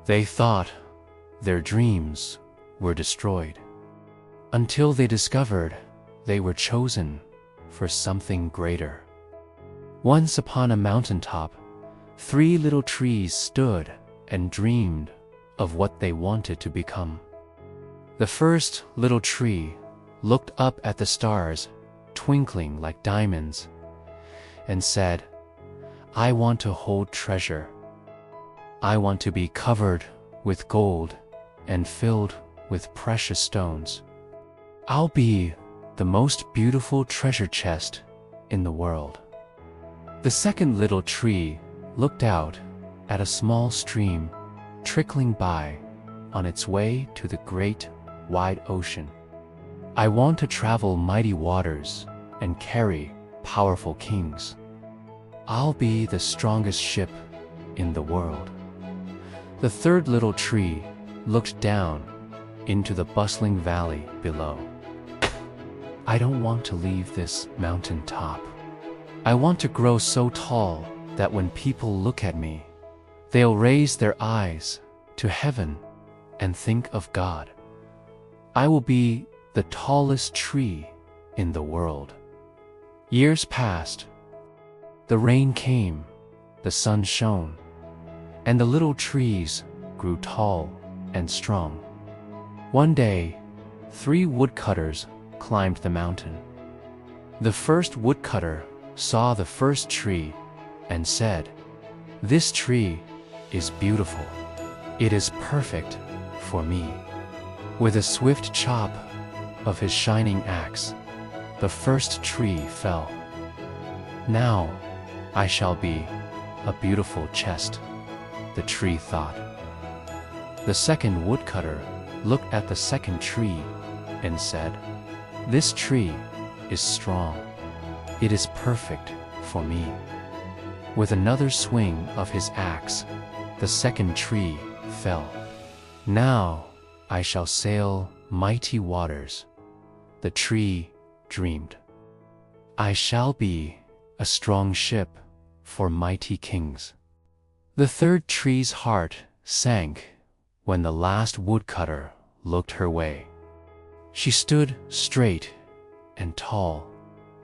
They thought their dreams were destroyed, until they discovered they were chosen for something greater. Once upon a mountaintop, 3 little trees stood and dreamed of what they wanted to become. The first little tree looked up at the stars twinkling like diamonds and said, "I want to hold treasure. I want to be covered with gold and filled with precious stones. I'll be the most beautiful treasure chest in the world." The second little tree looked out at a small stream trickling by on its way to the great wide ocean. "I want to travel mighty waters and carry powerful kings. I'll be the strongest ship in the world." The third little tree looked down into the bustling valley below. "I don't want to leave this mountain top. I want to grow so tall that when people look at me, they'll raise their eyes to heaven and think of God. I will be the tallest tree in the world." Years passed. The rain came, the sun shone, and the little trees grew tall and strong. One day, 3 woodcutters climbed the mountain. The first woodcutter saw the first tree and said, "This tree is beautiful. It is perfect for me." With a swift chop of his shining axe, the first tree fell. "Now I shall be a beautiful chest," the tree thought. The second woodcutter looked at the second tree and said, "This tree is strong. It is perfect for me." With another swing of his axe, the second tree fell. "Now I shall sail mighty waters," the tree dreamed. "I shall be a strong ship for mighty kings." The third tree's heart sank when the last woodcutter looked her way. She stood straight and tall,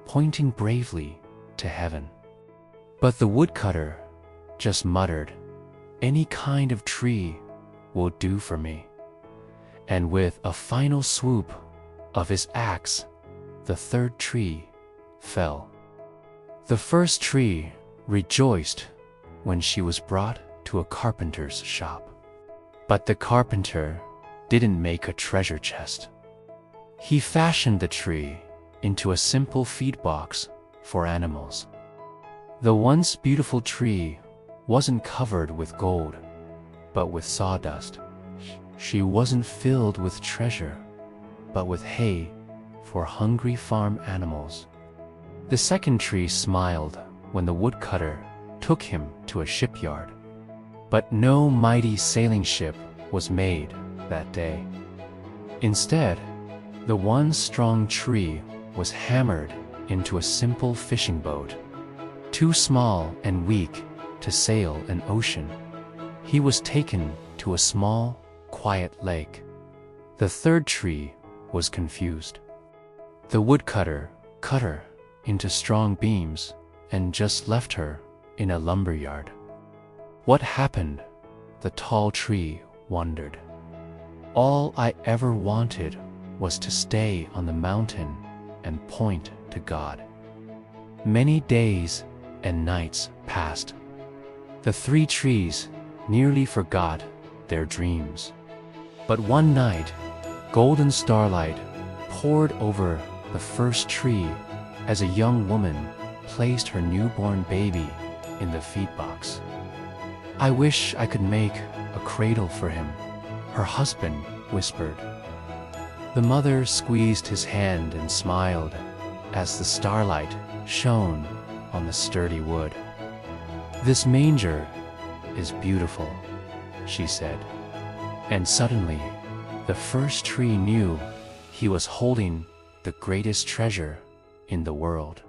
pointing bravely to heaven. But the woodcutter just muttered, "Any kind of tree will do for me." And with a final swoop of his axe, the third tree fell. The first tree rejoiced when she was brought to a carpenter's shop. But the carpenter didn't make a treasure chest. He fashioned the tree into a simple feed box for animals. The once beautiful tree wasn't covered with gold, but with sawdust. She wasn't filled with treasure, but with hay for hungry farm animals. The second tree smiled when the woodcutter took him to a shipyard. But no mighty sailing ship was made that day. Instead, the one strong tree was hammered into a simple fishing boat. Too small and weak to sail an ocean, he was taken to a small, quiet lake. The third tree was confused. The woodcutter cut her into strong beams and just left her in a lumberyard. What happened? The tall tree wondered. All I ever wanted was to stay on the mountain and point to God. Many days and nights passed. The 3 trees nearly forgot their dreams. But one night, golden starlight poured over the first tree as a young woman placed her newborn baby in the feed box. "I wish I could make a cradle for him," her husband whispered. The mother squeezed his hand and smiled as the starlight shone on the sturdy wood. "This manger is beautiful," she said. And suddenly, the first tree knew he was holding the greatest treasure in the world.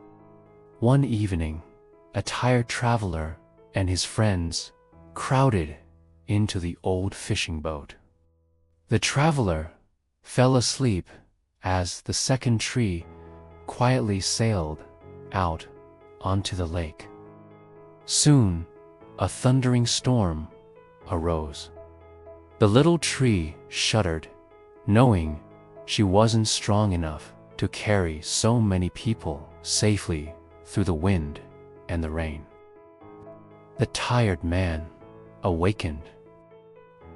One evening, a tired traveler and his friends crowded into the old fishing boat. The traveler fell asleep as the second tree quietly sailed out onto the lake. Soon, a thundering storm arose. The little tree shuddered, knowing she wasn't strong enough to carry so many people safely through the wind and the rain. The tired man awakened.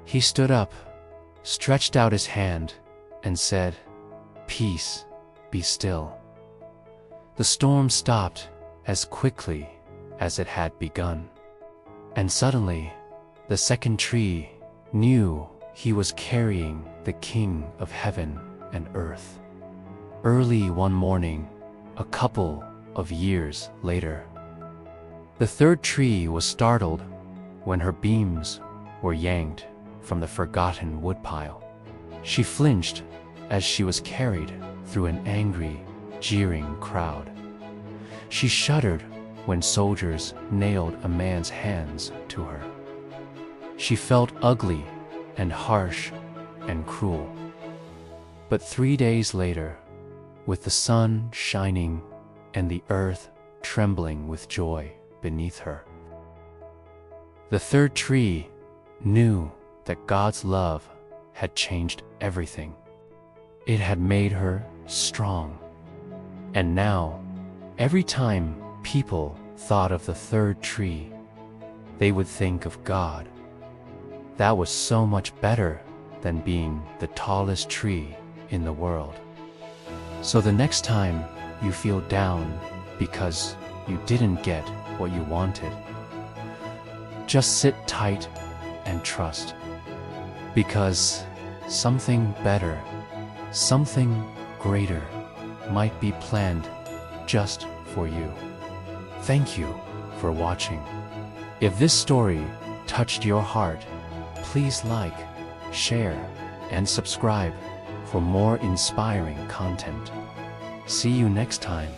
He stood up, stretched out his hand, and said, "Peace, be still." The storm stopped as quickly as it had begun. And suddenly, the second tree knew he was carrying the King of heaven and earth. Early one morning, a couple of years later, the third tree was startled when her beams were yanked from the forgotten woodpile. She flinched as she was carried through an angry, jeering crowd. She shuddered when soldiers nailed a man's hands to her. She felt ugly and harsh and cruel. But 3 days later, with the sun shining and the earth trembling with joy beneath her, the third tree knew that God's love had changed everything. It had made her strong. And now, every time people thought of the third tree, they would think of God. That was so much better than being the tallest tree in the world. So the next time you feel down because you didn't get what you wanted, just sit tight and trust, because something better, something greater might be planned just for you. Thank you for watching. If this story touched your heart, please like, share, and subscribe for more inspiring content. See you next time.